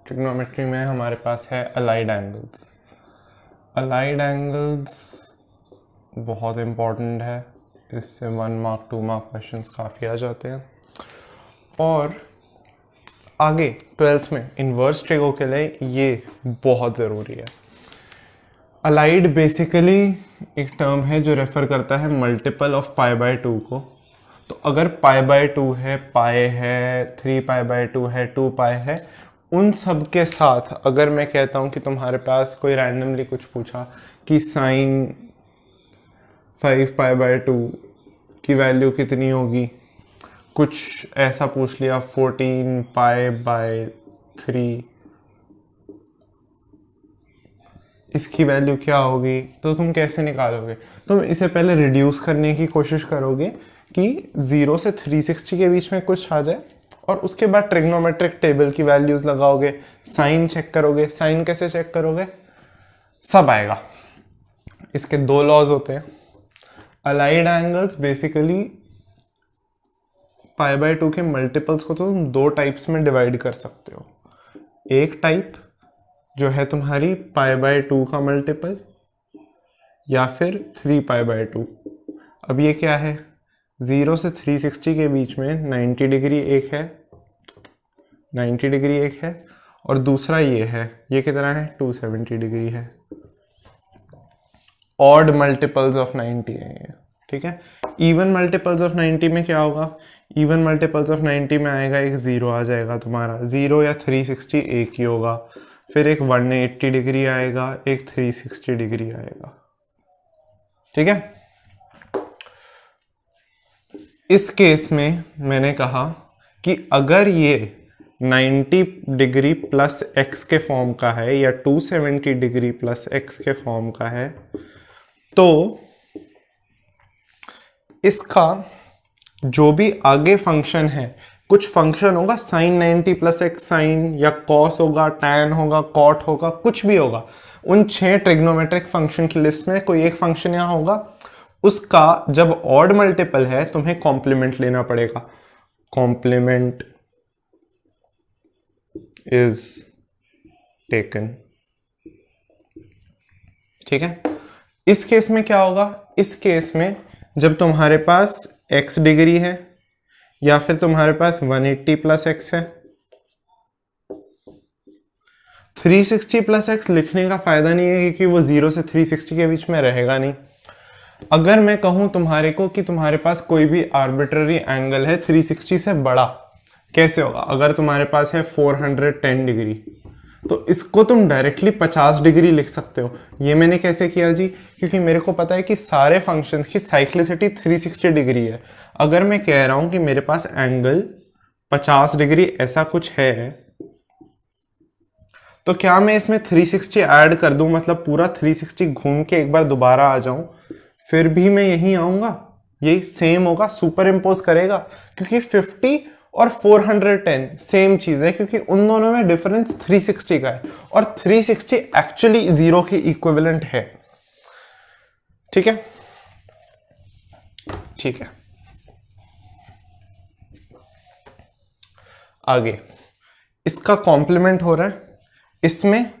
Trigonometry में हमारे पास है अलाइड एंगल्स। अलाइड एंगल्स बहुत इम्पॉर्टेंट है, इससे 1 मार्क 2 मार्क क्वेश्चंस काफ़ी आ जाते हैं। और आगे 12th में इन्वर्स ट्रिगो के लिए ये बहुत ज़रूरी है। अलाइड बेसिकली एक टर्म है जो रेफर करता है मल्टीपल ऑफ पाई बाय 2 को। तो अगर पाई बाय 2 है, पाई है, 3 पाई बाय 2 है, 2 पाई है, उन सब के साथ अगर मैं कहता हूँ कि तुम्हारे पास कोई रैंडमली कुछ पूछा कि साइन 5 पाई बाय 2 की वैल्यू कितनी होगी, कुछ ऐसा पूछ लिया 14 पाई बाय 3 इसकी वैल्यू क्या होगी, तो तुम कैसे निकालोगे? तुम इसे पहले रिड्यूस करने की कोशिश करोगे कि 0 से 360 के बीच में कुछ आ जाए, और उसके बाद ट्रिग्नोमेट्रिक टेबल की वैल्यूज लगाओगे, साइन चेक करोगे। साइन कैसे चेक करोगे? सब आएगा। इसके 2 लॉज होते हैं। Allied angles basically pi by 2 के मल्टीपल्स को तुम 2 टाइप्स में डिवाइड कर सकते हो। एक टाइप जो है तुम्हारी पाई बाय 2 का मल्टीपल, या फिर 3 पाई बाय 2। अब ये क्या है? 0 से 360 के बीच में 90 डिग्री एक है, 90 डिग्री एक है, और दूसरा ये है, ये कितना है? 270 डिग्री है। ऑड मल्टीपल्स ऑफ 90 है ये, ठीक है। इवन मल्टीपल्स ऑफ 90 में क्या होगा? इवन मल्टीपल्स ऑफ 90 में आएगा एक 0 आ जाएगा तुम्हारा, 0 या 360 एक ही होगा, फिर एक 180 डिग्री आएगा, एक 360 डिग्री आएगा, ठीक है। इस केस में मैंने कहा कि अगर ये 90 डिग्री प्लस x के फॉर्म का है या 270 डिग्री प्लस x के फॉर्म का है, तो इसका जो भी आगे फंक्शन है, कुछ फंक्शन होगा साइन 90 प्लस एक्स साइन, या कॉस होगा, टैन होगा, कॉट होगा, कुछ भी होगा। उन 6 ट्रिग्नोमेट्रिक फंक्शन की लिस्ट में कोई एक फंक्शन यहाँ होगा, उसका जब ऑड मल्टीपल है तुम्हें कॉम्प्लीमेंट लेना पड़ेगा। कॉम्प्लीमेंट इज टेकन, ठीक है। इस केस में क्या होगा? इस केस में जब तुम्हारे पास x डिग्री है, या फिर तुम्हारे पास 180 प्लस एक्स है, 360 प्लस एक्स लिखने का फायदा नहीं है क्योंकि वो 0 से 360 के बीच में रहेगा नहीं। अगर मैं कहूं तुम्हारे को कि तुम्हारे पास कोई भी आर्बिट्ररी एंगल है 360 से बड़ा, कैसे होगा? अगर तुम्हारे पास है 410 डिग्री, तो इसको तुम डायरेक्टली 50 डिग्री लिख सकते हो। ये मैंने कैसे किया जी? क्योंकि मेरे को पता है कि सारे फंक्शंस की साइक्लिसिटी 360 डिग्री है। अगर मैं कह रहा हूं कि मेरे पास एंगल 50 डिग्री ऐसा कुछ है, तो क्या मैं इसमें 360 ऐड कर दूं, मतलब पूरा 360 घूम के एक बार दोबारा आ जाऊं, फिर भी मैं यहीं आऊंगा? ये सेम होगा, सुपर इम्पोज करेगा, क्योंकि 50 और 410 सेम चीज है, क्योंकि उन दोनों में डिफरेंस 360 का है, और 360 एक्चुअली 0 के इक्विवेलेंट है, ठीक है। ठीक है, आगे इसका कॉम्प्लीमेंट हो रहा है, इसमें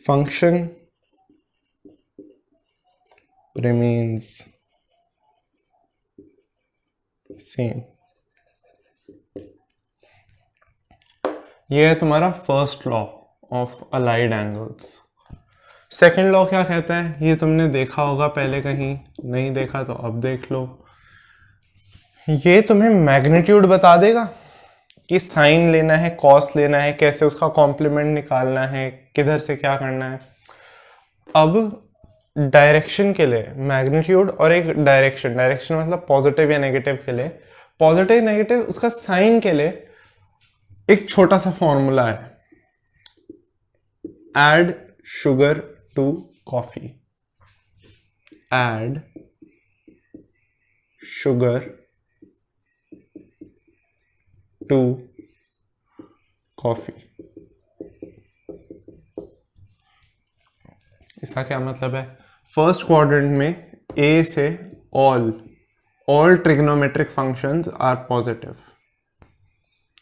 फंक्शन remains same। ये है तुम्हारा first law of allied angles. Second law क्या कहता है? ये तुमने देखा होगा पहले, कहीं नहीं देखा तो अब देख लो। ये तुम्हें मैग्नीट्यूड बता देगा कि साइन लेना है, कॉस लेना है, कैसे उसका कॉम्प्लीमेंट निकालना है, किधर से क्या करना है। अब डायरेक्शन के लिए मैग्नीट्यूड, और एक डायरेक्शन मतलब पॉजिटिव या नेगेटिव के लिए, पॉजिटिव नेगेटिव उसका साइन के लिए एक छोटा सा फॉर्मूला है, add sugar to coffee. Add sugar to coffee. इसका क्या मतलब है? फर्स्ट क्वाड्रेंट में ए से all trigonometric functions are positive,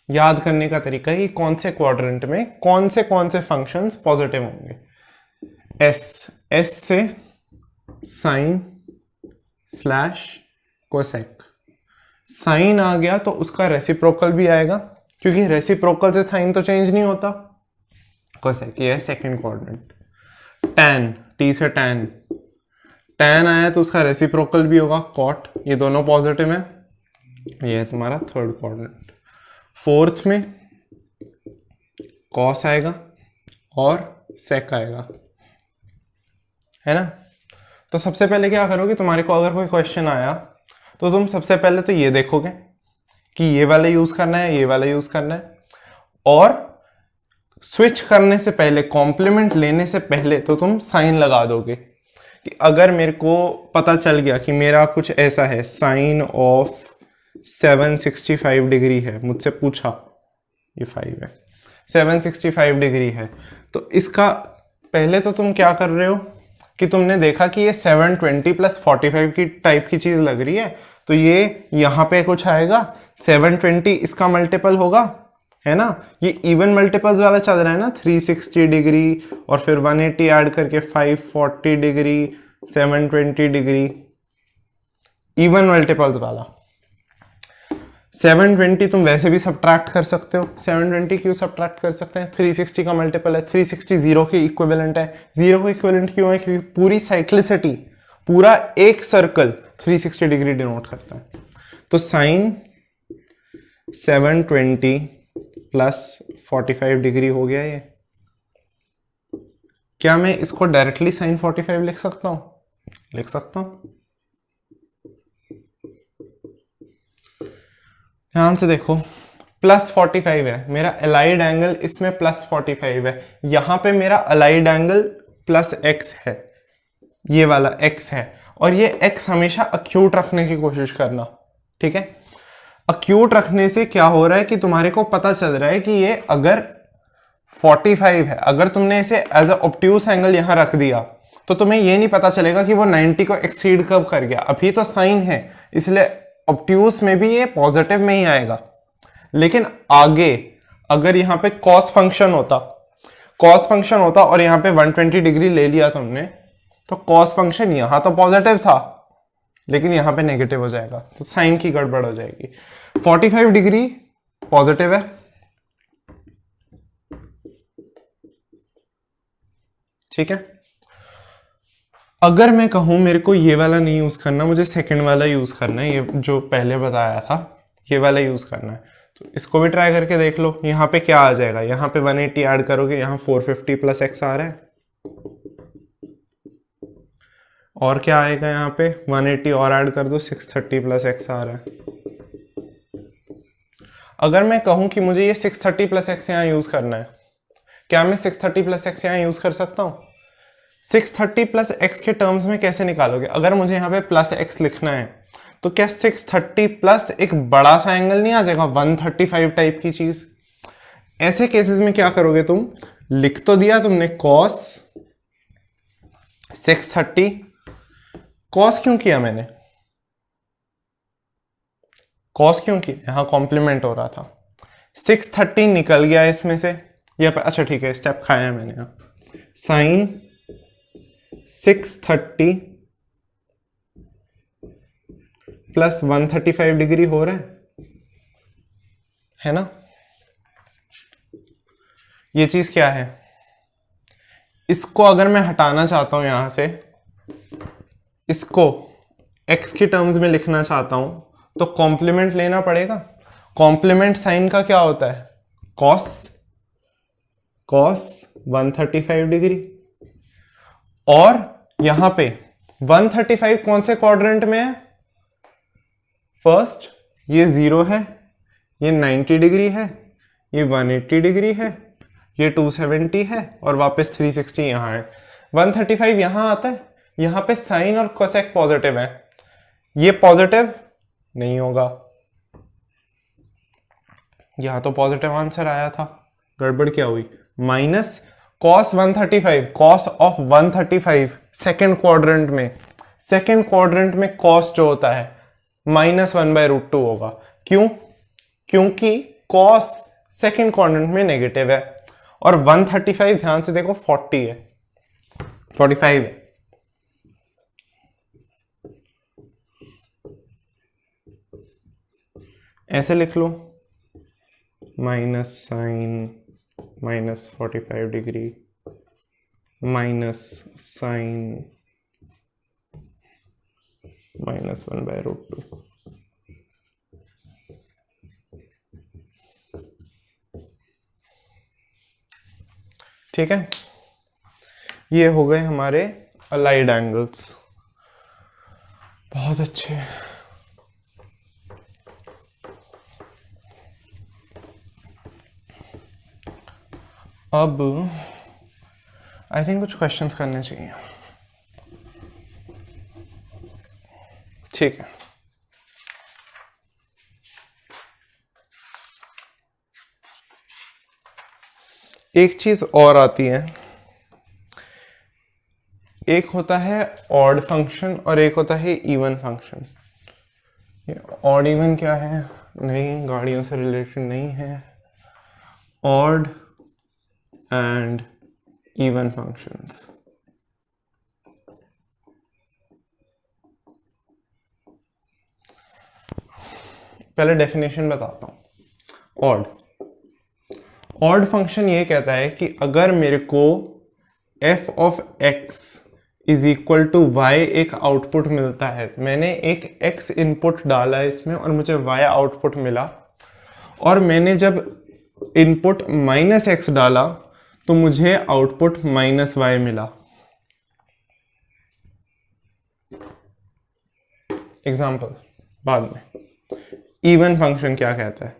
याद करने का तरीका है कि कौन से क्वाड्रेंट में कौन से फंक्शंस पॉजिटिव होंगे। एस से साइन स्लैश कोसेक, साइन आ गया तो उसका रेसिप्रोकल भी आएगा, क्योंकि रेसिप्रोकल से साइन तो चेंज नहीं होता। कोसेक, ये है सेकंड क्वाड्रेंट। टैन, टी से टैन, टैन आया तो उसका रेसिप्रोकल भी होगा कॉट, ये दोनों पॉजिटिव है। ये है तुम्हारा थर्ड क्वाड्रेंट। फोर्थ में कॉस आएगा और सेक आएगा, है ना। तो सबसे पहले क्या करोगे, तुम्हारे को अगर कोई क्वेश्चन आया तो तुम सबसे पहले तो ये देखोगे कि ये वाला यूज करना है, ये वाला यूज करना है, और स्विच करने से पहले, कॉम्प्लीमेंट लेने से पहले तो तुम साइन लगा दोगे कि अगर मेरे को पता चल गया कि मेरा कुछ ऐसा है, साइन ऑफ 765 डिग्री है, मुझसे पूछा, ये 5 है, 765 डिग्री है, तो इसका पहले तो तुम क्या कर रहे हो कि तुमने देखा कि ये 720 प्लस 45 की टाइप की चीज लग रही है, तो ये यहाँ पे कुछ आएगा, 720 इसका मल्टीपल होगा, है ना। ये इवन मल्टीपल्स वाला चल रहा है ना, 360 डिग्री और फिर 180 ऐड करके 540 डिग्री, 720 डिग्री, इवन मल्टीपल्स वाला। 720 तुम वैसे भी सब्ट्रैक्ट कर सकते हो, 720 क्यों सब्ट्रैक्ट कर सकते हैं, 360 का मल्टीपल है, 360 जीरो के इक्विवेलेंट है। जीरो के इक्विवेलेंट क्यों है, क्योंकि पूरी साइक्लिसिटी, पूरा एक सर्कल 360 डिग्री डिनोट करता है। तो साइन 720 प्लस 45 डिग्री हो गया ये। क्या मैं इसको डायरेक्टली साइन 45 लिख सकता हूं? लिख सकता हूं। ध्यान से देखो, प्लस 45 है मेरा अलाइड एंगल, इसमें प्लस 45 है, यहां पे मेरा अलाइड एंगल प्लस एक्स है, ये वाला एक्स है, और ये एक्स हमेशा अक्यूट रखने की कोशिश करना, ठीक है। अक्यूट रखने से क्या हो रहा है कि तुम्हारे को पता चल रहा है कि ये अगर 45 है, अगर तुमने इसे एज अ ऑब्ट्यूस एंगल यहां रख दिया तो तुम्हें ये नहीं पता चलेगा कि वो 90 को एक्सीड कब कर गया। अभी तो साइन है, इसलिए ऑब्ट्यूस में भी ये पॉजिटिव में ही आएगा, लेकिन आगे अगर यहां पे कॉस फंक्शन होता और यहां पे 120 डिग्री ले लिया तुमने, तो कॉस फंक्शन यहां तो पॉजिटिव था लेकिन यहां पे नेगेटिव हो जाएगा, तो साइन की गड़बड़ हो जाएगी। 45 डिग्री पॉजिटिव है, ठीक है। अगर मैं कहूं मेरे को ये वाला नहीं यूज करना, मुझे सेकंड वाला यूज करना है, ये जो पहले बताया था ये वाला यूज करना है, तो इसको भी ट्राई करके देख लो। यहाँ पे क्या आ जाएगा, यहाँ पे 180 ऐड करोगे, यहाँ 450 प्लस एक्स आ रहा है, और क्या आएगा यहाँ पे 180 और ऐड कर दो, 630 प्लस एक्स आ रहा है। अगर मैं कहूं कि मुझे ये 630 प्लस एक्स यहाँ यूज करना है, क्या मैं 630 प्लस एक्स यहाँ यूज कर सकता हूँ? 630 प्लस एक्स के टर्म्स में कैसे निकालोगे? अगर मुझे यहाँ पे प्लस एक्स लिखना है तो क्या 630 प्लस एक बड़ा सा एंगल नहीं आ जाएगा, 135 टाइप की चीज? ऐसे केसेस में क्या करोगे तुम, लिख तो दिया तुमने कॉस 630, कॉस क्यों किया मैंने, कॉस क्यों किया, यहां कॉम्प्लीमेंट हो रहा था, 630 निकल गया इसमें से, ये अच्छा ठीक है स्टेप खाया है मैंने, साइन 630 प्लस 135 डिग्री हो रहा है ना। ये चीज क्या है, इसको अगर मैं हटाना चाहता हूं यहां से, इसको x के टर्म्स में लिखना चाहता हूं तो कॉम्प्लीमेंट लेना पड़ेगा। कॉम्प्लीमेंट साइन का क्या होता है, कॉस 135 डिग्री, और यहां पे 135 कौन से क्वाड्रेंट में है, फर्स्ट, ये 0 है, ये 90 डिग्री है, ये 180 डिग्री है, ये 270 है, और वापस 360 यहां है। 135 यहां आता है, यहां पे साइन और कोसेक पॉजिटिव है, ये पॉजिटिव नहीं होगा, यहां तो पॉजिटिव आंसर आया था, गड़बड़ क्या हुई, minus cos 135, cos of 135 second quadrant में कॉस जो होता है -1/√2 होगा। क्यों? क्योंकि कॉस सेकंड क्वाड्रेंट में नेगेटिव है, और 135 ध्यान से देखो 40 है, 45 है। ऐसे लिख लो, माइनस साइन -45 माइनस साइन -1/√2। ठीक है, ये हो गए हमारे अलाइड एंगल्स। बहुत अच्छे। अब आई थिंक कुछ क्वेश्चंस करने चाहिए। ठीक है, एक चीज और आती है, एक होता है ऑड फंक्शन और एक होता है इवन फंक्शन। ये ऑड इवन क्या है? नहीं, गाड़ियों से रिलेटेड नहीं है। Odd and even functions. पहले डेफिनेशन बताता हूं। ऑड फंक्शन ये कहता है कि अगर मेरे को f of x is equal to y एक आउटपुट मिलता है, मैंने एक x इनपुट डाला है इसमें और मुझे y आउटपुट मिला, और मैंने जब इनपुट -x डाला तो मुझे आउटपुट -y मिला। एग्जाम्पल बाद में। इवन फंक्शन क्या कहता है?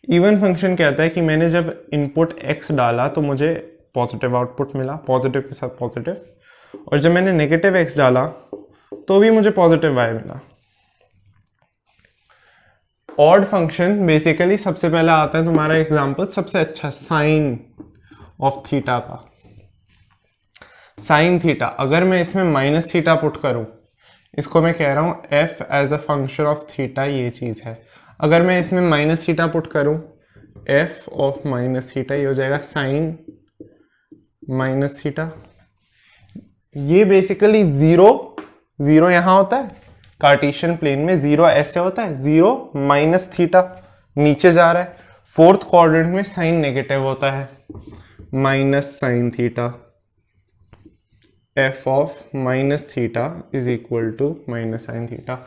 इवन फंक्शन कहता है कि मैंने जब इनपुट x डाला तो मुझे पॉजिटिव आउटपुट मिला, पॉजिटिव के साथ पॉजिटिव, और जब मैंने नेगेटिव x डाला तो भी मुझे पॉजिटिव y मिला। ऑड फंक्शन बेसिकली सबसे पहले आता है तुम्हारा एग्जांपल सबसे अच्छा साइन ऑफ थीटा का। साइन थीटा, अगर मैं इसमें माइनस थीटा पुट करूं, इसको मैं कह रहा हूं f as a function of theta, ये चीज है। अगर मैं इसमें माइनस थीटा पुट करूं, f ऑफ माइनस थीटा, ये हो जाएगा साइन माइनस थीटा। ये बेसिकली जीरो यहां होता है, कार्टेशियन प्लेन में जीरो ऐसे होता है, जीरो माइनस थीटा नीचे जा रहा है। फोर्थ क्वाड्रेंट में साइन नेगेटिव होता है, minus sine theta. f of minus theta is equal to minus sine theta.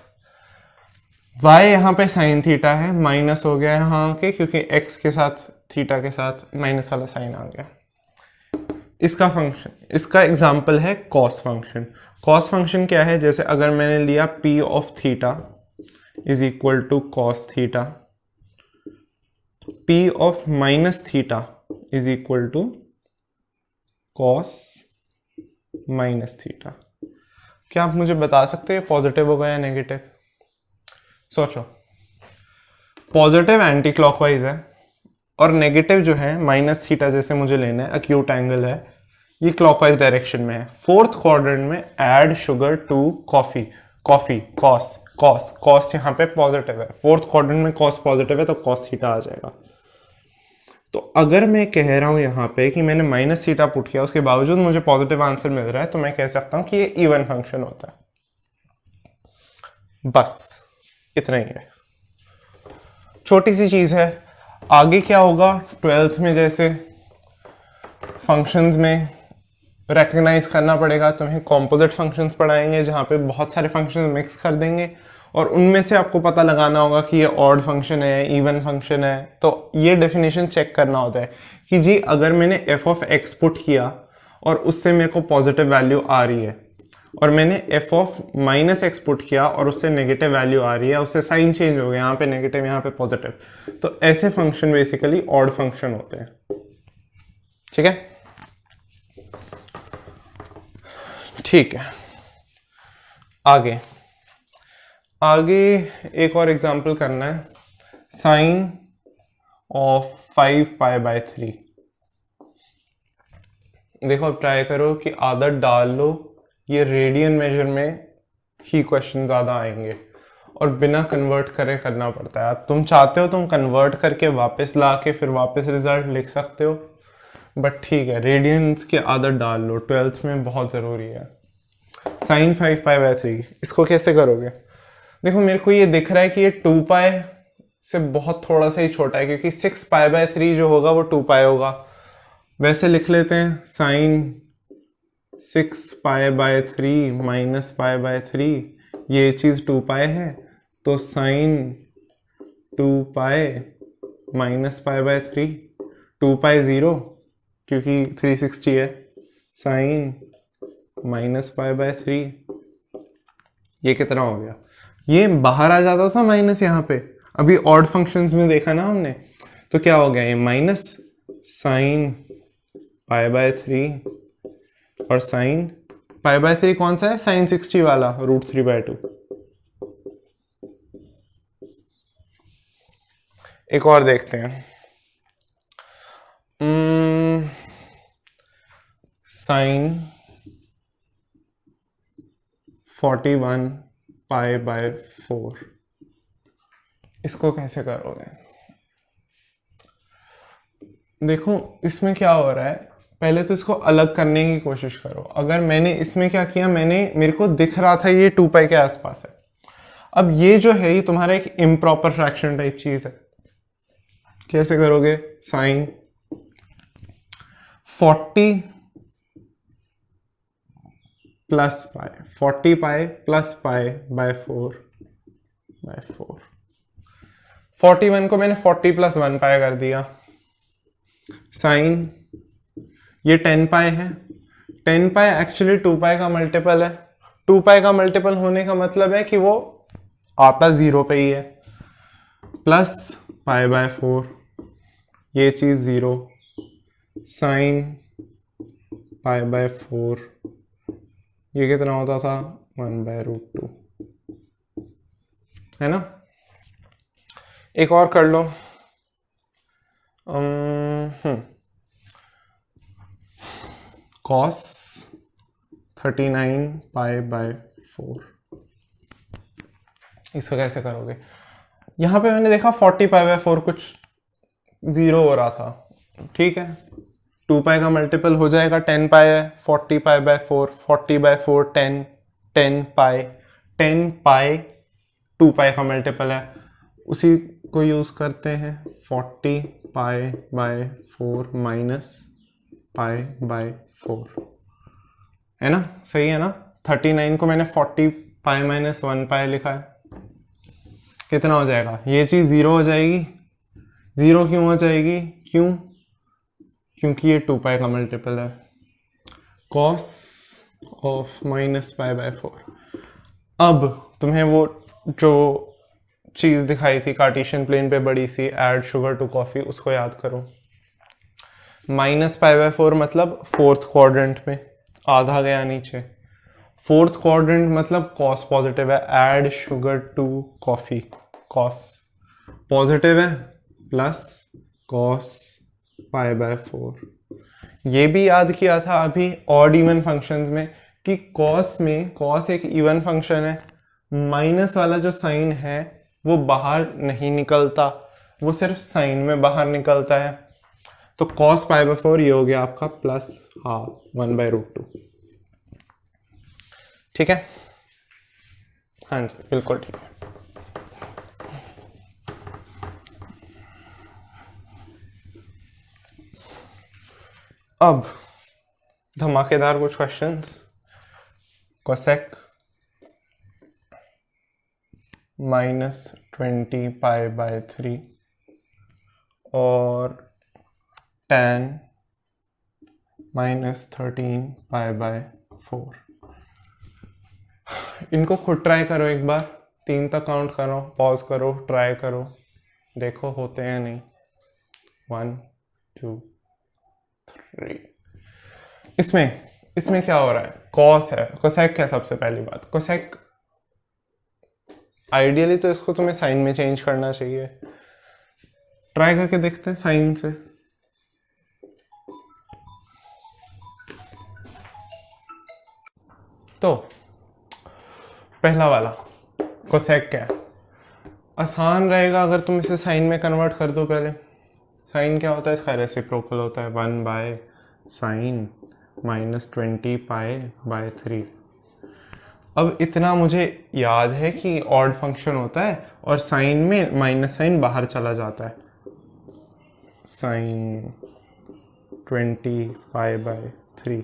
y यहाँ पे साइन थीटा है, माइनस हो गया यहाँ के, क्योंकि x के साथ थीटा के साथ माइनस वाला साइन आ गया। इसका फंक्शन, इसका एग्जाम्पल है कॉस फंक्शन। कॉस फंक्शन क्या है? जैसे अगर मैंने लिया p of theta is equal to cos theta, p of minus theta is equal to cos minus theta. क्या आप मुझे बता सकते हैं पॉजिटिव होगा या नेगेटिव? सोचो, पॉजिटिव एंटी क्लॉकवाइज है और नेगेटिव जो है माइनस थीटा जैसे मुझे लेना है, अक्यूट एंगल है, ये क्लॉकवाइज डायरेक्शन में है। फोर्थ क्वाड्रेंट में add sugar to coffee, cos यहाँ पे पॉजिटिव है, फोर्थ क्वाड्रेंट में कॉस पॉजिटिव है तो कॉस थीटा आ जाएगा। तो अगर मैं कह रहा हूं यहाँ पे कि मैंने माइनस थीटा पुट किया, उसके बावजूद मुझे पॉजिटिव आंसर मिल रहा है, तो मैं कह सकता हूं कि ये इवन फंक्शन होता है। बस इतना ही है, छोटी सी चीज है। आगे क्या होगा, 12th में जैसे फंक्शंस में रिकग्नाइज करना पड़ेगा, तुम्हें कॉम्पोजिट फंक्शंस पढ़ाएंगे जहाँ पे बहुत सारे फंक्शंस मिक्स कर देंगे और उनमें से आपको पता लगाना होगा कि ये ऑड फंक्शन है, इवन फंक्शन है। तो ये डेफिनेशन चेक करना होता है कि जी अगर मैंने f ऑफ x पुट किया और उससे मेरे को पॉजिटिव वैल्यू आ रही है, और मैंने f of minus x put किया और उससे नेगेटिव वैल्यू आ रही है, उससे साइन चेंज हो गया, यहाँ पे नेगेटिव यहाँ पे पॉजिटिव, तो ऐसे फंक्शन बेसिकली ऑड फंक्शन होते हैं। ठीक है, ठीक है। आगे एक और एग्जांपल करना है, साइन ऑफ 5π/3। देखो अब ट्राई करो कि आदत डाल लो, ये रेडियन मेजर में ही क्वेश्चन ज़्यादा आएंगे और बिना कन्वर्ट करे करना पड़ता है। तुम चाहते हो तुम कन्वर्ट करके वापस ला के फिर वापस रिजल्ट लिख सकते हो, बट ठीक है, रेडियंस की आदत डाल लो, 12th में बहुत ज़रूरी है। साइन 5π/3 इसको कैसे करोगे? देखो मेरे को ये दिख रहा है कि ये 2π से बहुत थोड़ा सा ही छोटा है, क्योंकि 6π/3 जो होगा वो 2π होगा। वैसे लिख लेते हैं साइन 6π/3 माइनस π/3, ये चीज़ 2π है, तो साइन 2π माइनस π/3, 2π 0 क्योंकि 360 है, साइन माइनस π/3, ये कितना हो गया? ये बाहर आ जाता था माइनस यहाँ पे, अभी ऑड फंक्शंस में देखा ना हमने, तो क्या हो गया? ये माइनस साइन π/3 और साइन π/3 कौन सा है? साइन 60 वाला, √3/2। एक और देखते हैं, साइन 41π/4 इसको कैसे करोगे? देखो इसमें क्या हो रहा है, पहले तो इसको अलग करने की कोशिश करो। अगर मैंने इसमें क्या किया, मेरे को दिख रहा था ये 2π के आसपास है। अब ये जो है ये तुम्हारा एक इम्प्रॉपर फ्रैक्शन टाइप चीज है। कैसे करोगे? साइन 40 प्लस पाई, 40π प्लस π/4 41 को मैंने 40 प्लस 1π कर दिया। साइन ये 10π है, 10π एक्चुअली 2π का मल्टीपल है। 2π का मल्टीपल होने का मतलब है कि वो आता 0 पे ही है, प्लस π/4, ये चीज 0, साइन π/4, ये कितना होता था? 1/√2, है ना? एक और कर लो, cos 39π/4 इसको कैसे करोगे? यहां पे मैंने देखा 40π/4 कुछ 0 हो रहा था, ठीक है, 2π का मल्टीपल हो जाएगा, 10π है, 40π/4, 40/4 10, 10π, 10π 2π का मल्टीपल है, उसी को यूज करते हैं। 40π/4 माइनस π/4, है ना? सही है ना? 39 को मैंने 40π माइनस 1π लिखा है, कितना हो जाएगा? ये चीज 0 हो जाएगी। 0 क्यों हो जाएगी? क्योंकि ये 2π का मल्टीपल है। cos of minus π/4। अब तुम्हें वो जो चीज दिखाई थी कार्टेशियन प्लेन पे बड़ी सी, ऐड शुगर टू कॉफी, उसको याद करो। माइनस π/4 मतलब फोर्थ क्वाड्रेंट में, आधा गया नीचे। फोर्थ क्वाड्रेंट मतलब कॉस पॉजिटिव है, add sugar to coffee, cos positive है, प्लस कॉस π/4। ये भी याद किया था अभी ऑड इवन फंक्शंस में कि कॉस में, कॉस एक इवन फंक्शन है, माइनस वाला जो साइन है वो बाहर नहीं निकलता, वो सिर्फ साइन में बाहर निकलता है। तो cos π/4 ये हो गया आपका प्लस हाफ 1/√2, ठीक है? हाँ जी बिल्कुल ठीक है। अब धमाकेदार कुछ क्वेश्चंस। कोसेक -20π/3 और tan -13π/4। इनको खुद ट्राई करो एक बार, 3 तक काउंट करो, पॉज करो, ट्राई करो, देखो होते हैं नहीं। 1 2 3। इसमें क्या हो रहा है? कॉस है, कोसेक है। सबसे पहली बात, कोसेक आइडियली तो इसको तुम्हें साइन में चेंज करना चाहिए। ट्राई करके देखते हैं साइन से। तो पहला वाला कोसेक क्या है? आसान रहेगा अगर तुम इसे साइन में कन्वर्ट कर दो। पहले साइन क्या होता है, इसका रेसिप्रोकल होता है 1/sin -20π/3। अब इतना मुझे याद है कि ऑड फंक्शन होता है और साइन में माइनस साइन बाहर चला जाता है। sin 20π/3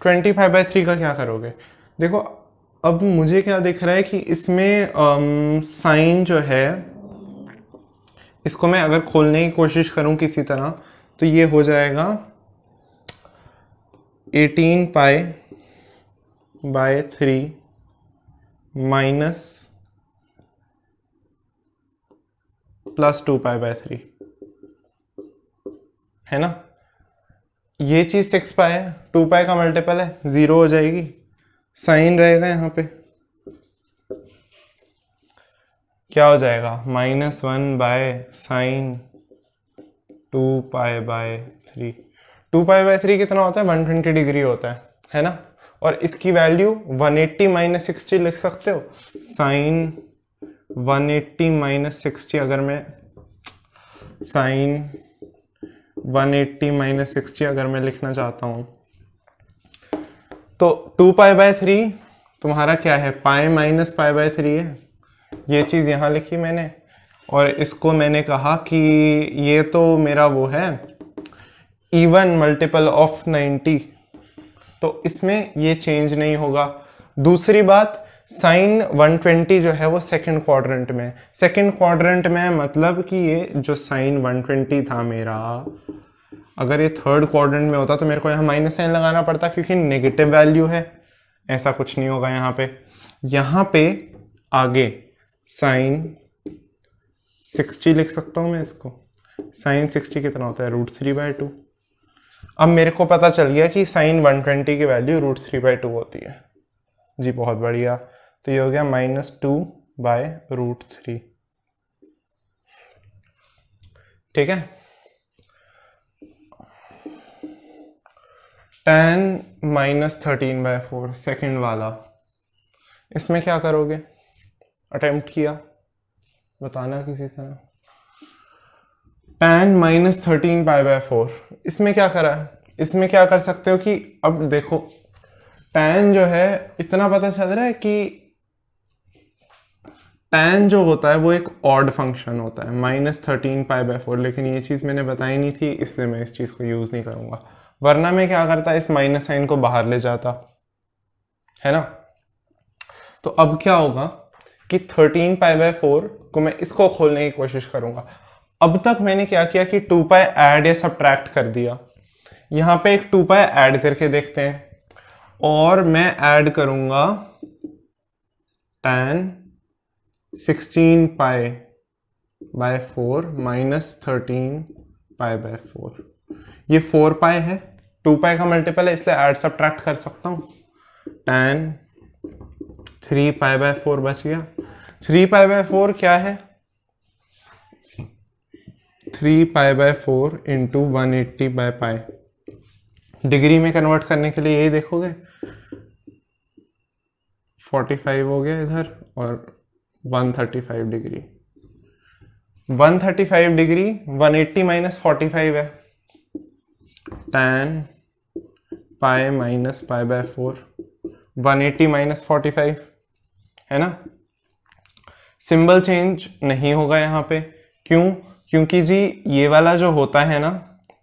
20π/3 का क्या करोगे? देखो अब मुझे क्या दिख रहा है कि इसमें साइन जो है, इसको मैं अगर खोलने की कोशिश करूं किसी तरह तो ये हो जाएगा 18π/3 माइनस +2π/3 है ना। ये चीज 6π है, 2π का मल्टीपल है, 0 हो जाएगी। साइन रहेगा यहाँ पे, क्या हो जाएगा -1/sin 2π/3। 2π/3 कितना होता है, 120 डिग्री होता है ना। और इसकी वैल्यू 180 - 60 लिख सकते हो। sin 180 - 60 अगर मैं sin 180 - 60 अगर मैं लिखना चाहता हूं तो 2π/3 तुम्हारा क्या है, पाई माइनस π/3 है। ये चीज़ यहाँ लिखी मैंने और इसको मैंने कहा कि ये तो मेरा वो है इवन मल्टीपल ऑफ 90, तो इसमें ये चेंज नहीं होगा। दूसरी बात, साइन 120 जो है वो सेकंड क्वाड्रेंट में, सेकंड क्वाड्रेंट में मतलब कि ये जो साइन 120 था मेरा, अगर ये थर्ड क्वाड्रेंट में होता तो मेरे को यहाँ माइनस साइन लगाना पड़ता क्योंकि नेगेटिव वैल्यू है। ऐसा कुछ नहीं होगा यहाँ पे आगे साइन 60 लिख सकता हूँ मैं इसको। साइन 60 कितना होता है, √3/2। अब मेरे को पता चल गया कि साइन 120 की वैल्यू √3/2 होती है जी, बहुत बढ़िया। तो ये हो गया -2/√3, ठीक है। tan -13/4 सेकेंड वाला, इसमें क्या करोगे, अटेम्प्ट किया, बताना किसी तरह। tan -13π/4 इसमें क्या करा है, इसमें क्या कर सकते हो कि अब देखो tan जो है, इतना पता चल रहा है कि tan जो होता है वो एक ऑड फंक्शन होता है -13π/4, लेकिन ये चीज़ मैंने बताई नहीं थी इसलिए मैं इस चीज़ को यूज़ नहीं करूँगा। वरना मैं क्या करता, इस माइनस साइन को बाहर ले जाता, है ना। तो अब क्या होगा कि 13π/4 को मैं इसको खोलने की कोशिश करूंगा। अब तक मैंने क्या किया कि 2π ऐड या सब्ट्रैक्ट कर दिया। यहाँ पे एक 2π ऐड करके देखते हैं और मैं ऐड करूंगा tan 16π/4 -13π/4। ये 4π है, 2π का मल्टीपल है इसलिए ऐड सब्ट्रैक्ट कर सकता हूँ। tan 3π/4 बच गया। 3π/4 क्या है, 3π/4 इंटू 180/π। डिग्री में कन्वर्ट करने के लिए यही देखोगे, 45 हो गया इधर और 135 डिग्री। 135 डिग्री 180 - 45 है, tan π - π/4 180 - 45 है ना। सिंबल चेंज नहीं होगा यहाँ पे, क्यों, क्योंकि जी ये वाला जो होता है ना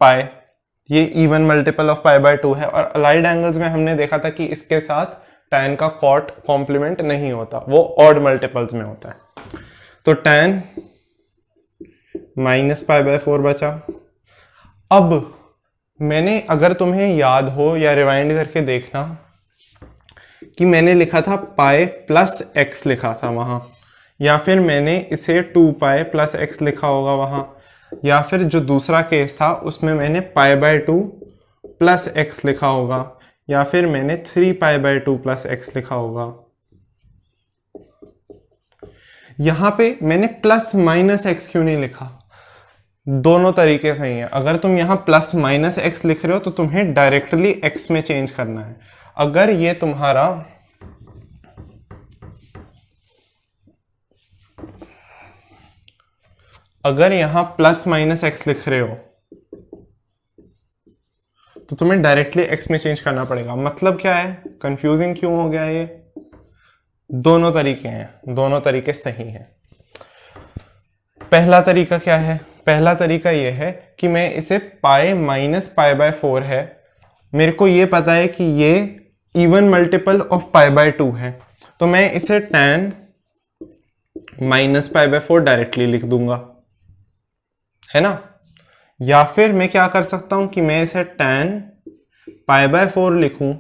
पाई, ये इवन मल्टीपल ऑफ π/2 है और अलाइड एंगल्स में हमने देखा था कि इसके साथ tan का कॉट कॉम्प्लीमेंट नहीं होता, वो ऑड मल्टीपल्स में होता है। तो tan -π/4 बचा। अब मैंने, अगर तुम्हें याद हो या रिवाइंड करके देखना कि मैंने लिखा था पाई प्लस x लिखा था वहां, या फिर मैंने इसे 2π + x लिखा होगा वहां, या फिर जो दूसरा केस था उसमें मैंने π/2 + x लिखा होगा, या फिर मैंने 3π/2 + x लिखा होगा। यहां पे मैंने +- x क्यों नहीं लिखा, दोनों तरीके सही है। अगर तुम यहां +- x लिख रहे हो तो तुम्हें डायरेक्टली x में चेंज करना है। अगर ये तुम्हारा अगर यहां प्लस माइनस एक्स लिख रहे हो तो तुम्हें डायरेक्टली एक्स में चेंज करना पड़ेगा। मतलब क्या है, कंफ्यूजिंग क्यों हो गया ये? दोनों तरीके हैं, दोनों तरीके सही हैं। पहला तरीका क्या है? पहला तरीका ये है कि मैं इसे पाई माइनस पाई बाय 4 है, मेरे को ये पता है कि ये even multiple of pi by 2 है, तो मैं इसे tan minus pi by 4 directly लिख दूंगा, है ना। या फिर मैं क्या कर सकता हूं कि मैं इसे tan पाई बाय 4 लिखूं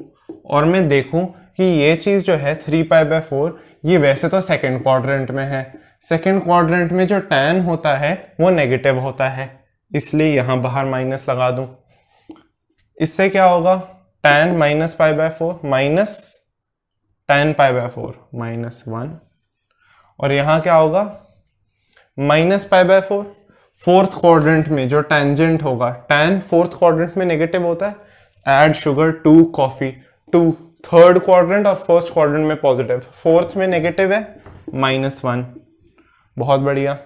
और मैं देखूं कि ये चीज जो है 3 पाई बाय 4 ये वैसे तो सेकेंड क्वाड्रेंट में है, सेकेंड क्वाड्रेंट में जो tan होता है वो नेगेटिव होता है, इसलिए यहां बाहर माइनस लगा दूं। इससे क्या होगा, tan minus pi by 4 minus tan pi by 4 minus 1, और यहां क्या होगा minus pi by 4। Fourth quadrant में जो टेंजेंट होगा, tan फोर्थ क्वाड्रेंट में नेगेटिव होता है, add sugar to coffee, to third quadrant और फर्स्ट क्वाड्रेंट में पॉजिटिव, फोर्थ में नेगेटिव है -1। बहुत बढ़िया।